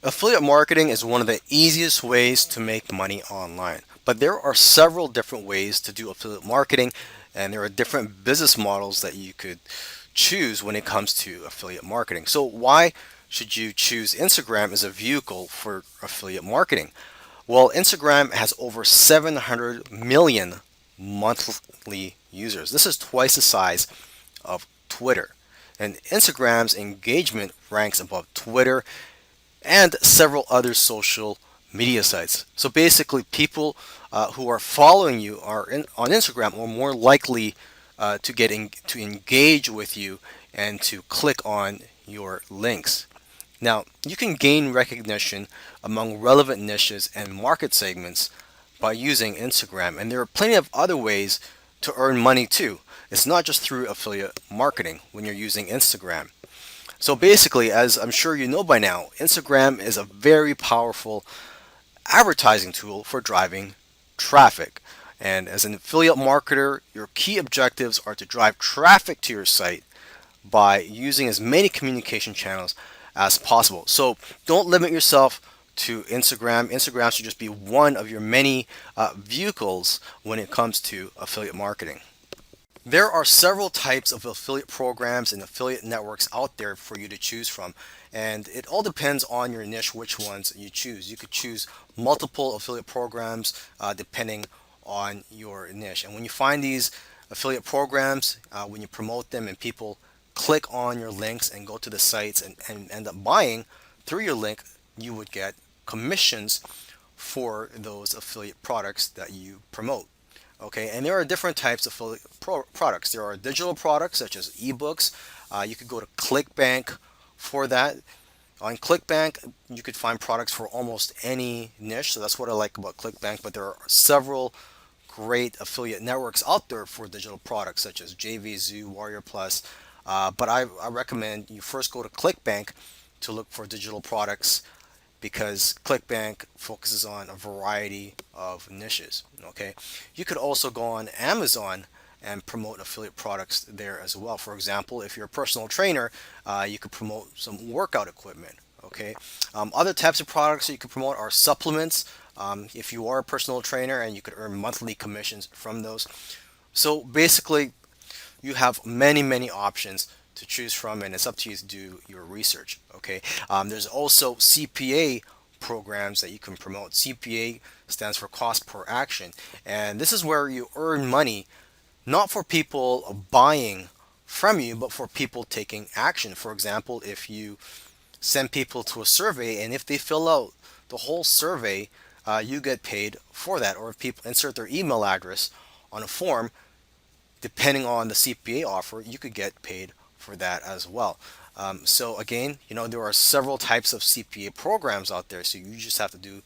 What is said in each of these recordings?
Affiliate marketing is one of the easiest ways to make money online. But there are several different ways to do affiliate marketing, and there are different business models that you could choose when it comes to affiliate marketing. So, why should you choose Instagram as a vehicle for affiliate marketing? Well, Instagram has over 700 million monthly users. This is twice the size of Twitter. And Instagram's engagement ranks above Twitter and several other social media sites. So basically, people who are following you on Instagram are more likely to engage with you and to click on your links. Now, you can gain recognition among relevant niches and market segments by using Instagram, and there are plenty of other ways to earn money too. It's not just through affiliate marketing when you're using Instagram. So basically, as I'm sure you know by now, Instagram is a very powerful advertising tool for driving traffic. And as an affiliate marketer, your key objectives are to drive traffic to your site by using as many communication channels as possible. So don't limit yourself to Instagram. Instagram should just be one of your many vehicles when it comes to affiliate marketing. There are several types of affiliate programs and affiliate networks out there for you to choose from, and it all depends on your niche which ones you choose. You could choose multiple affiliate programs depending on your niche. And when you find these affiliate programs, when you promote them and people click on your links and go to the sites and end up buying through your link, you would get commissions for those affiliate products that you promote. Okay, and there are different types of affiliate products. There are digital products such as ebooks. You could go to ClickBank for that. On ClickBank, you could find products for almost any niche. So that's what I like about ClickBank. But there are several great affiliate networks out there for digital products such as JVZoo, Warrior Plus. But I recommend you first go to ClickBank to look for digital products because ClickBank focuses on a variety of niches. Okay, you could also go on Amazon and promote affiliate products there as well. For example, if you're a personal trainer, you could promote some workout equipment. Okay, other types of products that you could promote are supplements. If you are a personal trainer, and you could earn monthly commissions from those. So basically, you have many options to choose from, and it's up to you to do your research. Okay, there's also CPA programs that you can promote. CPA stands for cost per action, and this is where you earn money not for people buying from you, but for people taking action. For example, if you send people to a survey and if they fill out the whole survey, you get paid for that. Or if people insert their email address on a form, depending on the CPA offer, you could get paid for that as well. So again, there are several types of CPA programs out there, so you just have to do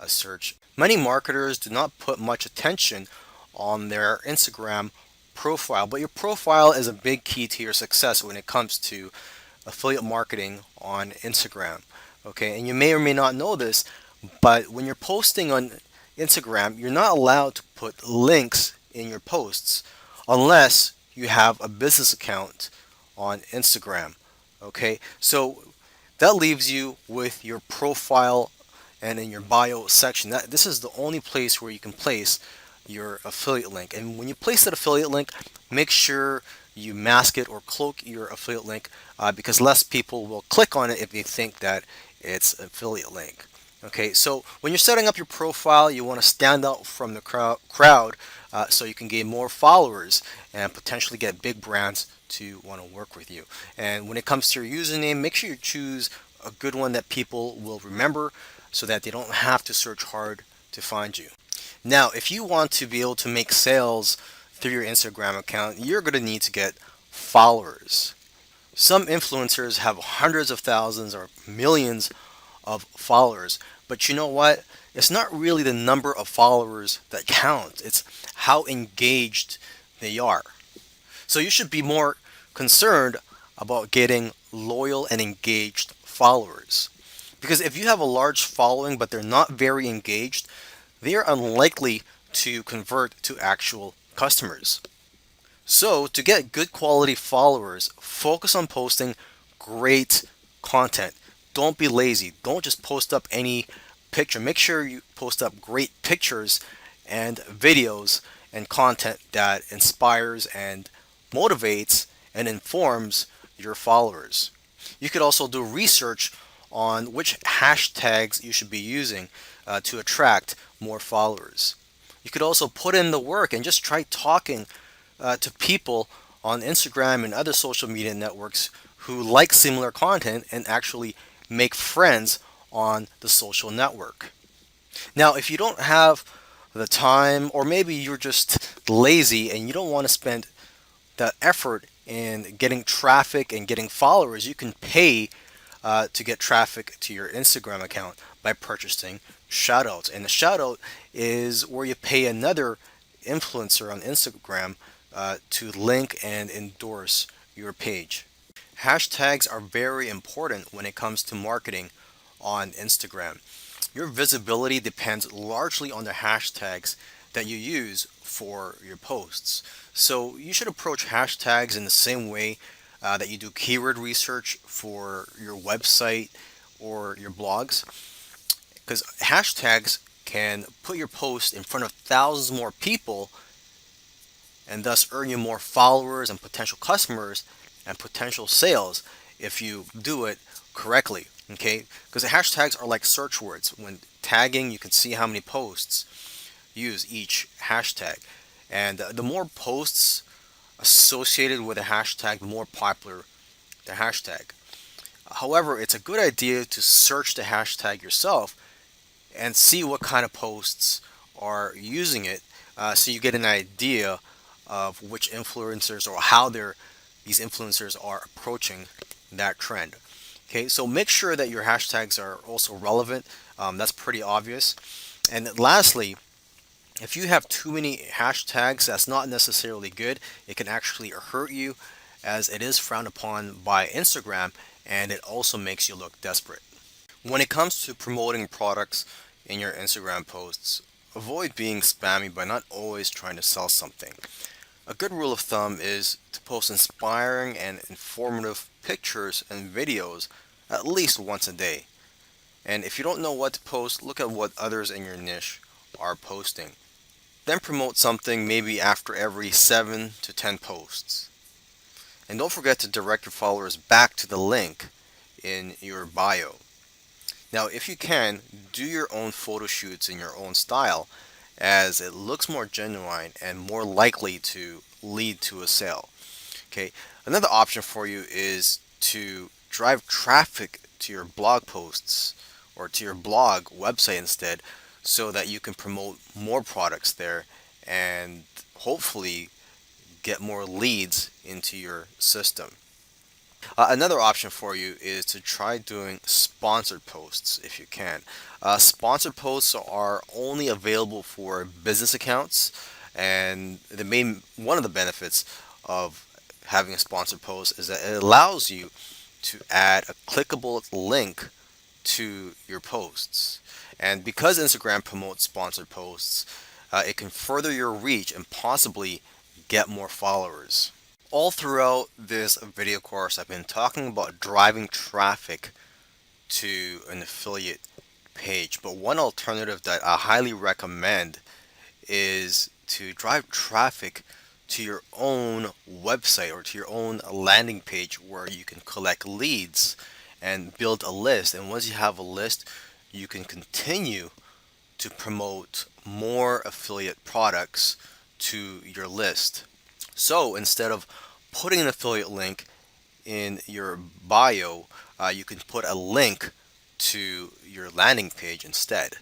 a search. Many marketers do not put much attention on their Instagram profile, but your profile is a big key to your success when it comes to affiliate marketing on Instagram. Okay, and you may or may not know this, but when you're posting on Instagram, you're not allowed to put links in your posts unless you have a business account on Instagram. Okay, so that leaves you with your profile and in your bio section. This is the only place where you can place your affiliate link. And when you place that affiliate link, make sure you mask it or cloak your affiliate link because less people will click on it if they think that it's an affiliate link. Okay, so when you're setting up your profile, you want to stand out from the crowd so you can gain more followers and potentially get big brands to want to work with you. And when it comes to your username, make sure you choose a good one that people will remember so that they don't have to search hard to find you. Now, if you want to be able to make sales through your Instagram account, you're going to need to get followers. Some influencers have hundreds of thousands or millions of followers, but you know what? It's not really the number of followers that counts, it's how engaged they are. So you should be more concerned about getting loyal and engaged followers. Because if you have a large following but they're not very engaged, they are unlikely to convert to actual customers. So to get good quality followers, focus on posting great content. don't be lazy. Don't just post up any picture. Make sure you post up great pictures and videos and content that inspires and motivates and informs your followers. You could also do research on which hashtags you should be using to attract more followers. You could also put in the work and just try talking to people on Instagram and other social media networks who like similar content and actually make friends on the social network. Now, if you don't have the time, or maybe you're just lazy and you don't want to spend that effort in getting traffic and getting followers, you can pay to get traffic to your Instagram account by purchasing shoutouts. And the shoutout is where you pay another influencer on Instagram to link and endorse your page. Hashtags are very important when it comes to marketing on Instagram. Your visibility depends largely on the hashtags that you use for your posts. So you should approach hashtags in the same way that you do keyword research for your website or your blogs, because hashtags can put your post in front of thousands more people and thus earn you more followers and potential customers and potential sales if you do it correctly. Okay, because the hashtags are like search words. When tagging, you can see how many posts use each hashtag, and the more posts associated with a hashtag, the more popular the hashtag. However, it's a good idea to search the hashtag yourself and see what kind of posts are using it, so you get an idea of which influencers or how these influencers are approaching that trend. Okay, so make sure that your hashtags are also relevant. That's pretty obvious. And lastly, if you have too many hashtags, that's not necessarily good. It can actually hurt you, as it is frowned upon by Instagram, and it also makes you look desperate. When it comes to promoting products in your Instagram posts, avoid being spammy by not always trying to sell something. A good rule of thumb is to post inspiring and informative pictures and videos at least once a day. And if you don't know what to post, look at what others in your niche are posting. Then promote something maybe after every 7 to 10 posts. And don't forget to direct your followers back to the link in your bio. Now, if you can, do your own photo shoots in your own style, as it looks more genuine and more likely to lead to a sale. Okay, another option for you is to drive traffic to your blog posts or to your blog website instead, so that you can promote more products there and hopefully get more leads into your system. Another option for you is to try doing sponsored posts if you can. Sponsored posts are only available for business accounts, and one of the benefits of having a sponsored post is that it allows you to add a clickable link to your posts. And because Instagram promotes sponsored posts, it can further your reach and possibly get more followers. All throughout this video course, I've been talking about driving traffic to an affiliate page, but one alternative that I highly recommend is to drive traffic to your own website or to your own landing page, where you can collect leads and build a list. And once you have a list, you can continue to promote more affiliate products to your list. So instead of putting an affiliate link in your bio, you can put a link to your landing page instead.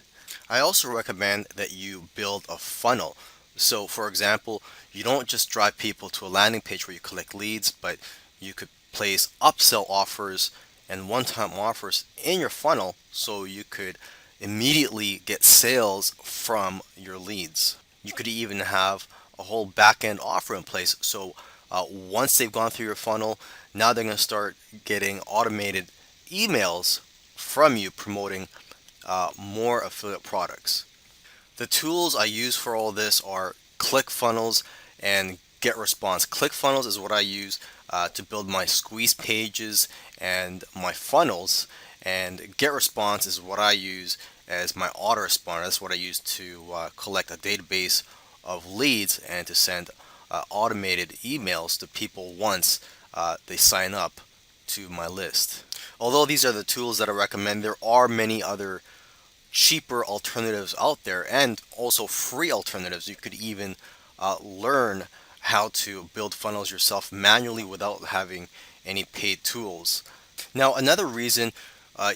I also recommend that you build a funnel. So for example, you don't just drive people to a landing page where you collect leads, but you could place upsell offers and one-time offers in your funnel, so you could immediately get sales from your leads. You could even have a whole back-end offer in place, so once they've gone through your funnel, now they're going to start getting automated emails from you promoting more affiliate products. The tools I use for all this are ClickFunnels and GetResponse. ClickFunnels is what I use to build my squeeze pages and my funnels, And GetResponse is what I use as my autoresponder. That's what I use to collect a database of leads and to send automated emails to people once they sign up to my list. Although these are the tools that I recommend, there are many other cheaper alternatives out there and also free alternatives. You could even learn how to build funnels yourself manually without having any paid tools. Now, another reason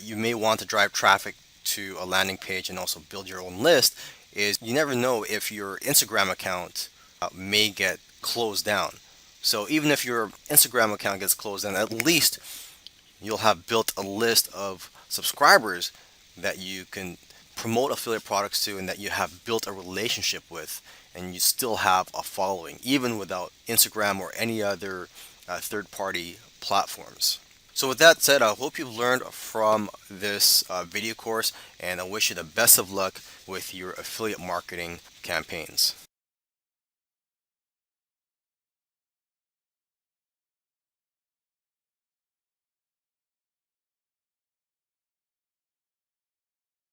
you may want to drive traffic to a landing page and also build your own list is you never know if your Instagram account may get closed down. So even if your Instagram account gets closed down, at least you'll have built a list of subscribers that you can promote affiliate products to and that you have built a relationship with, and you still have a following even without Instagram or any other third-party platforms. So with that said, I hope you've learned from this video course, and I wish you the best of luck with your affiliate marketing campaigns.